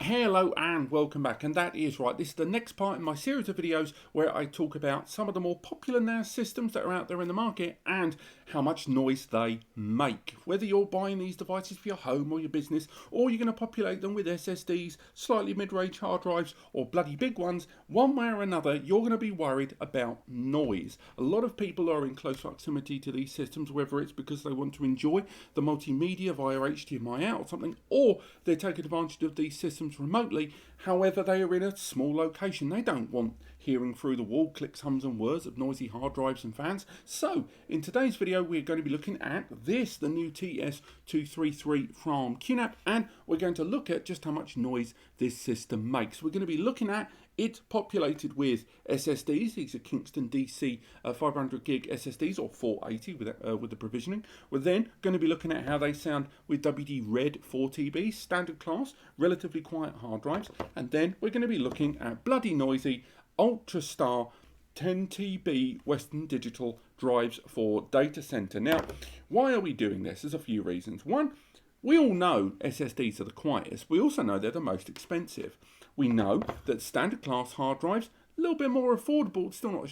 Hello and welcome back, and that is right, this is the next part in my series of videos where I talk about some of the more popular NAS systems that are out there in the market and how much noise they make. Whether you're buying these devices for your home or your business, or you're going to populate them with SSDs, slightly mid-range hard drives, or bloody big ones, one way or another you're going to be worried about noise. A lot of people are in close proximity to these systems, whether it's because they want to enjoy the multimedia via HDMI out or something, or they're taking advantage of these systems remotely. However, they are in a small location. They don't want hearing through the wall clicks, hums and whirs of noisy hard drives and fans. So in today's video we're going to be looking at this, the new TS-233 from QNAP, and we're going to look at just how much noise this system makes. We're going to be looking at it populated with SSDs. These are Kingston DC 500 gig SSDs, or 480 with the provisioning. We're then going to be looking at how they sound with WD Red 4TB, standard class, relatively quiet hard drives. And then we're going to be looking at bloody noisy UltraStar 10TB Western Digital drives for data center. Now, why are we doing this? There's a few reasons. One, we all know SSDs are the quietest. We also know they're the most expensive. We know that standard class hard drives, a little bit more affordable, still not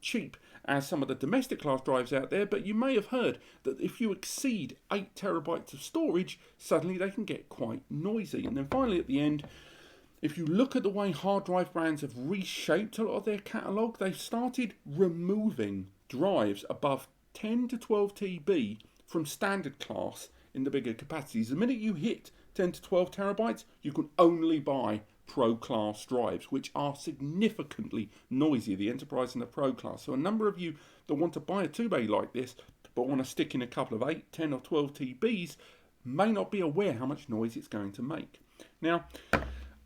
cheap as some of the domestic class drives out there, but you may have heard that if you exceed 8 terabytes of storage, suddenly they can get quite noisy. And then finally at the end, if you look at the way hard drive brands have reshaped a lot of their catalogue, they've started removing drives above 10 to 12 TB from standard class in the bigger capacities. The minute you hit 10 to 12 terabytes, you can only buy Pro class drives, which are significantly noisy, the Enterprise and the Pro class. So a number of you that want to buy a 2-bay like this, but want to stick in a couple of 8, 10 or 12 TBs, may not be aware how much noise it's going to make. Now,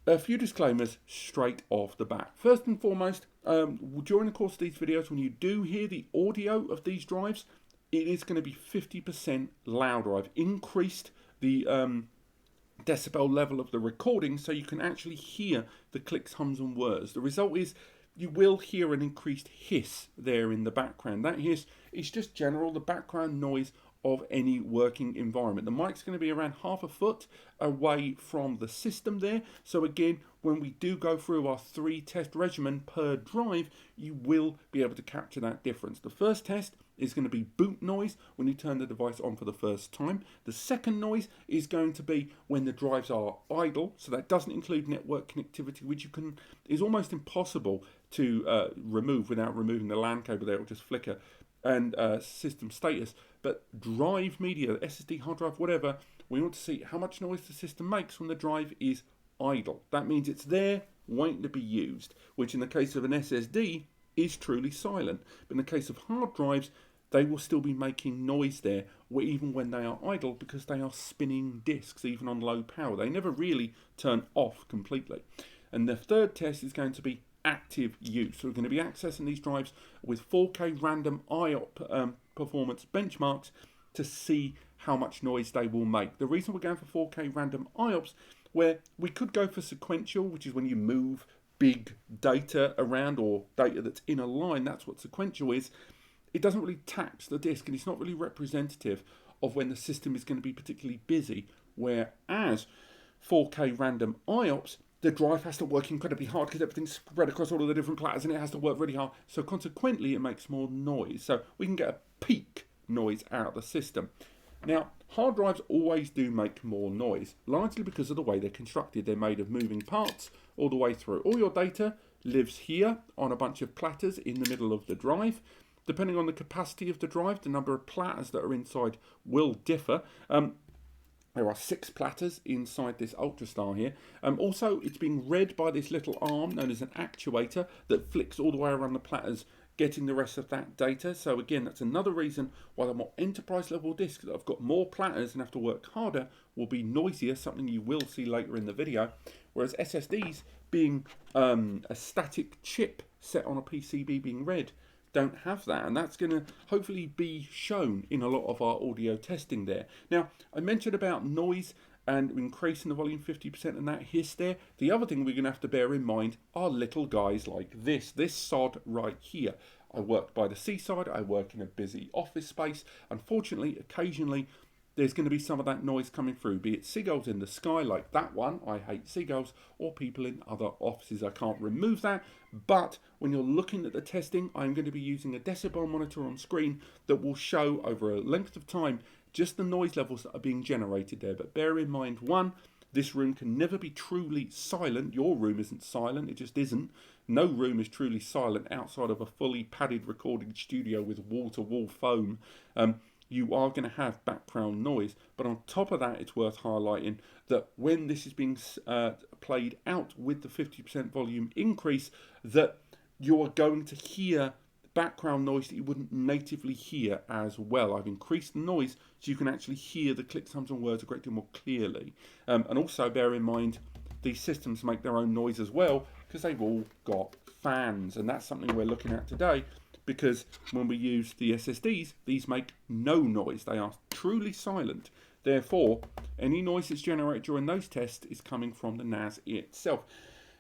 a few disclaimers straight off the bat. First and foremost, during the course of these videos, when you do hear the audio of these drives, it is going to be 50% louder. I've increased the decibel level of the recording so you can actually hear the clicks, hums and whirs. The result is you will hear an increased hiss there in the background. That hiss is just general, the background noise of any working environment. The mic's going to be around half a foot away from the system there. So again, when we do go through our 3 test regimen per drive, you will be able to capture that difference. The first test is going to be boot noise when you turn the device on for the first time. The second noise is going to be when the drives are idle. So that doesn't include network connectivity, which is almost impossible to remove without removing the LAN cable there. It will just flicker. And system status, but drive media, SSD, hard drive, whatever, we want to see how much noise the system makes when the drive is idle. That means it's there waiting to be used, which in the case of an SSD is truly silent. But in the case of hard drives, they will still be making noise there, even when they are idle, because they are spinning disks, even on low power. They never really turn off completely. And the third test is going to be active use. So we're going to be accessing these drives with 4K random IOP performance benchmarks to see how much noise they will make. The reason we're going for 4K random IOPs, where we could go for sequential, which is when you move big data around or data that's in a line, that's what sequential is. It doesn't really tax the disk, and it's not really representative of when the system is going to be particularly busy, whereas 4K random IOPs, the drive has to work incredibly hard because everything's spread across all of the different platters and it has to work really hard. So consequently, it makes more noise. So we can get a peak noise out of the system. Now, hard drives always do make more noise, largely because of the way they're constructed. They're made of moving parts all the way through. All your data lives here on a bunch of platters in the middle of the drive. Depending on the capacity of the drive, the number of platters that are inside will differ. There are 6 platters inside this UltraStar here. Also, it's being read by this little arm known as an actuator that flicks all the way around the platters, getting the rest of that data. So again, that's another reason why the more enterprise level disks that have got more platters and have to work harder will be noisier, something you will see later in the video. Whereas SSDs, being a static chip set on a PCB being read, don't have that, and that's going to hopefully be shown in a lot of our audio testing there. Now, I mentioned about noise and increasing the volume 50% and that hiss there. The other thing we're going to have to bear in mind are little guys like this sod right here. I work by the seaside, I work in a busy office space. Unfortunately, occasionally there's going to be some of that noise coming through, be it seagulls in the sky like that one, I hate seagulls, or people in other offices. I can't remove that, but when you're looking at the testing, I'm going to be using a decibel monitor on screen that will show over a length of time just the noise levels that are being generated there. But bear in mind, one, this room can never be truly silent. Your room isn't silent, it just isn't. No room is truly silent outside of a fully padded recording studio with wall-to-wall foam. You are going to have background noise. But on top of that, it's worth highlighting that when this is being played out with the 50% volume increase, that you are going to hear background noise that you wouldn't natively hear as well. I've increased the noise so you can actually hear the clicks, hums and words a great deal more clearly. And also bear in mind, these systems make their own noise as well because they've all got fans, and that's something we're looking at today, because when we use the SSDs, these make no noise. They are truly silent. Therefore, any noise that's generated during those tests is coming from the NAS itself.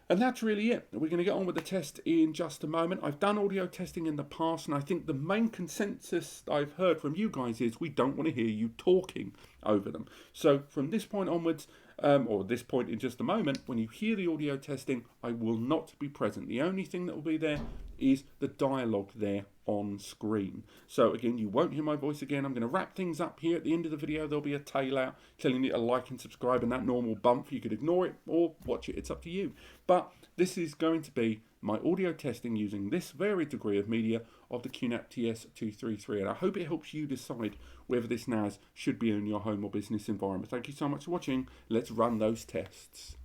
And that's really it. We're going to get on with the test in just a moment. I've done audio testing in the past, and I think the main consensus I've heard from you guys is we don't want to hear you talking over them. So from this point onwards, or this point in just a moment, when you hear the audio testing, I will not be present. The only thing that will be there is the dialogue there on screen. So again, you won't hear my voice again. I'm going to wrap things up here at the end of the video. There'll be a tail out telling you to like and subscribe, and that normal bump. You could ignore it or watch it. It's up to you. But this is going to be my audio testing using this varied degree of media of the QNAP TS-233, and I hope it helps you decide whether this NAS should be in your home or business environment. Thank you so much for watching. Let's run those tests.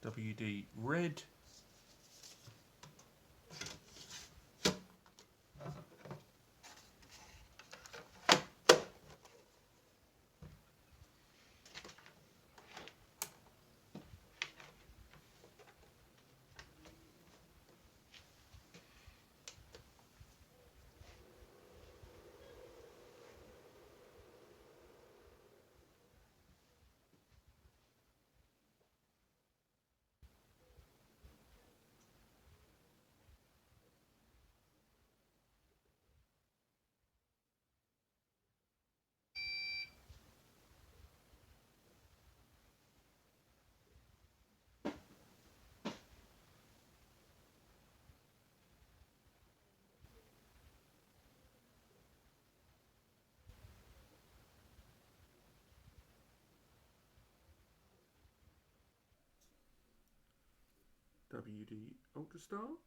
WD red. WD Ultrastar.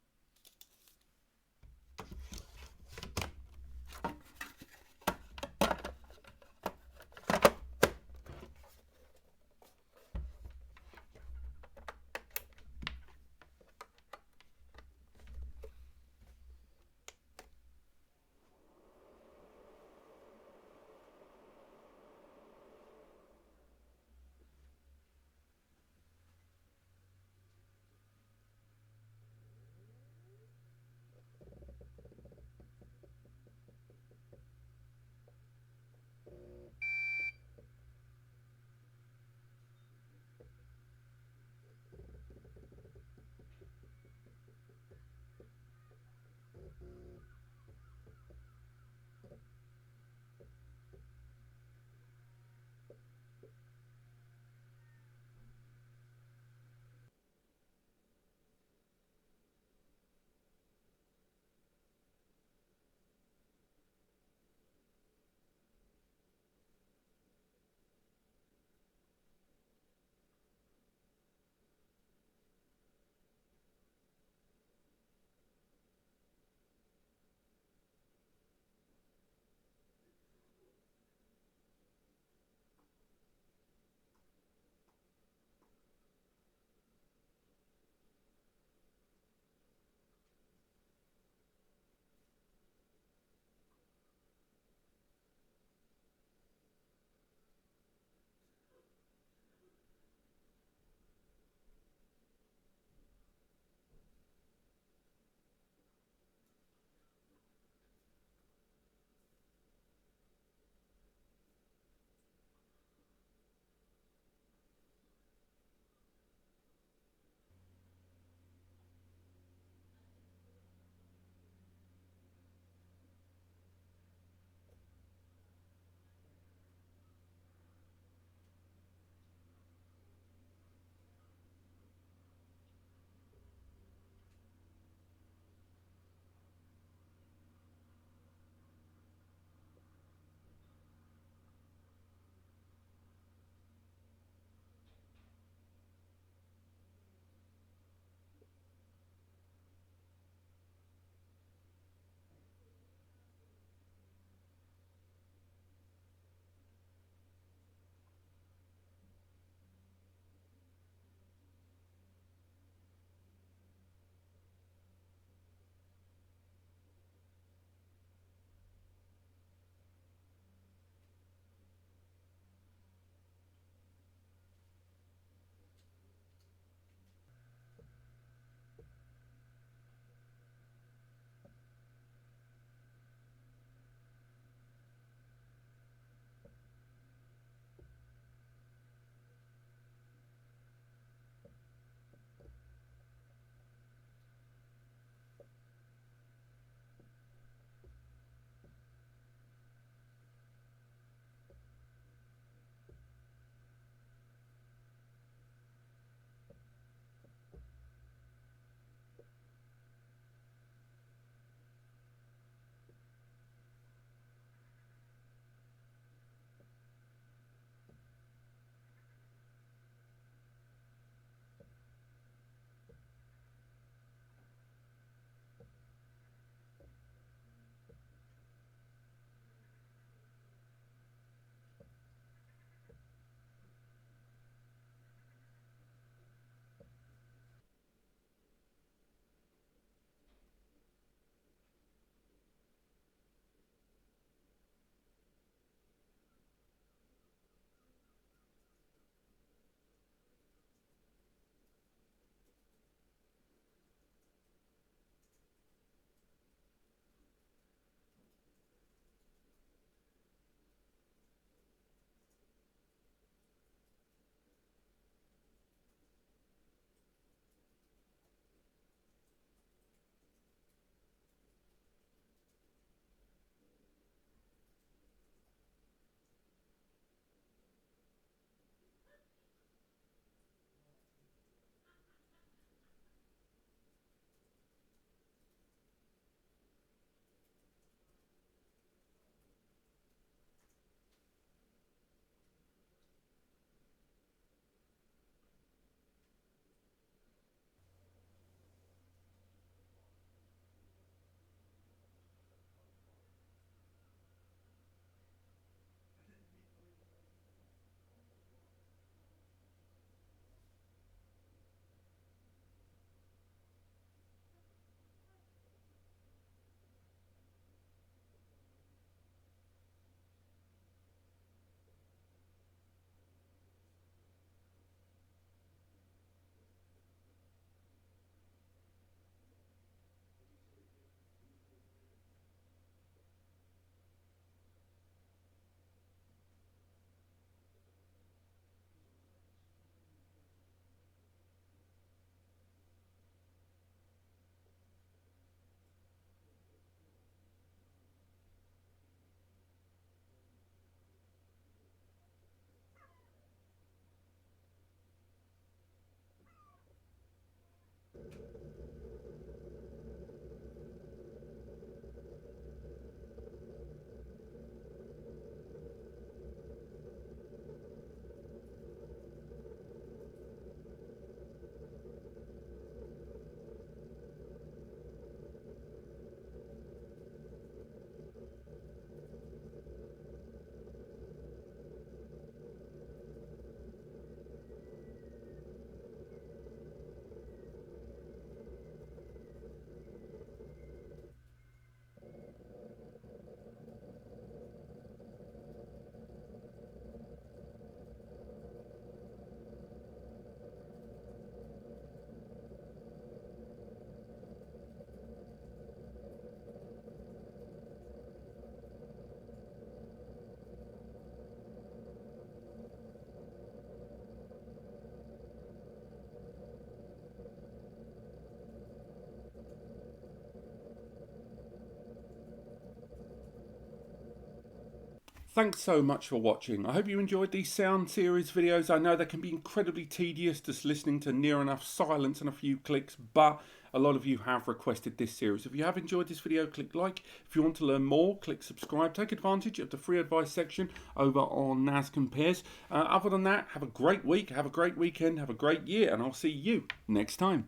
Thanks so much for watching. I hope you enjoyed these sound series videos. I know they can be incredibly tedious just listening to near enough silence and a few clicks, but a lot of you have requested this series. If you have enjoyed this video, click like. If you want to learn more, click subscribe. Take advantage of the free advice section over on NAS Compares. Other than that, have a great week, have a great weekend, have a great year, and I'll see you next time.